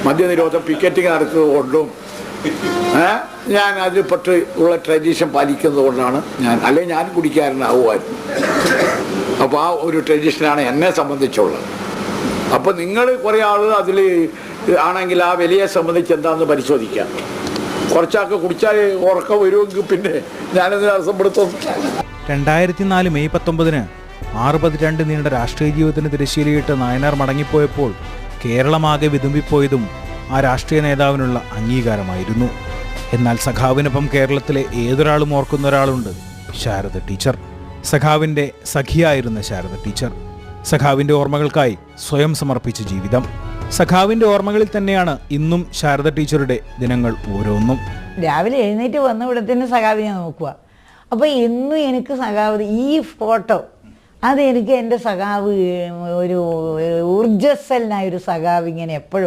മദ്യനിരോധം picketing നടത്തുന്നത് കൊണ്ടും ഞാൻ അതിൽപ്പെട്ട് ഉള്ള ട്രഡീഷൻ പാലിക്കുന്നത് കൊണ്ടാണ് അല്ലെങ്കിൽ ഞാൻ കുടിക്കാരനാവുമായിരുന്നു. അപ്പോൾ ആ ഒരു ട്രഡീഷനാണ് എന്നെ സംബന്ധിച്ചുള്ളത്. അപ്പോൾ നിങ്ങൾ കുറേ ആൾ അതിൽ ആണെങ്കിൽ ആ വിലയെ സംബന്ധിച്ച് എന്താണെന്ന് പരിശോധിക്കാം. കുറച്ചൊക്കെ കുടിച്ചാൽ ഉറക്കം വരുമെങ്കിൽ പിന്നെ ഞാനത് അസംപ്പെടുത്തും. 2004 മെയ് 19 6 പതിറ്റാണ്ട് നീണ്ട രാഷ്ട്രീയ ജീവിതത്തിന് തിരശ്ശീലയിട്ട് നായനാർ മടങ്ങിപ്പോയപ്പോൾ കേരളമാകെ വിതുമ്പിപ്പോയതും ആ രാഷ്ട്രീയ നേതാവിനുള്ള അംഗീകാരമായിരുന്നു. എന്നാൽ സഖാവിനൊപ്പം കേരളത്തിലെ ഏതൊരാളും ഓർക്കുന്ന ഒരാളുണ്ട്, ശാരദ ടീച്ചർ. സഖാവിൻ്റെ സഖിയായിരുന്ന ശാരദ ടീച്ചർ. സഖാവിൻ്റെ ഓർമ്മകൾക്കായി സ്വയം സമർപ്പിച്ച ജീവിതം. സഖാവിൻ്റെ ഓർമ്മകളിൽ തന്നെയാണ് ഇന്നും ശാരദ ടീച്ചറുടെ ദിനങ്ങൾ ഓരോന്നും. രാവിലെ എഴുന്നേറ്റ് വന്ന ഇവിടത്തിന് സഖാവിനെ നോക്കുക. അപ്പോൾ ഇന്നും എനിക്ക് സഖാവ് ഈ ഫോട്ടോ അതെനിക്ക് എൻ്റെ സഖാവ് ഒരു ഊർജ്ജസ്വലനായൊരു സഖാവ് ഇങ്ങനെ എപ്പോഴും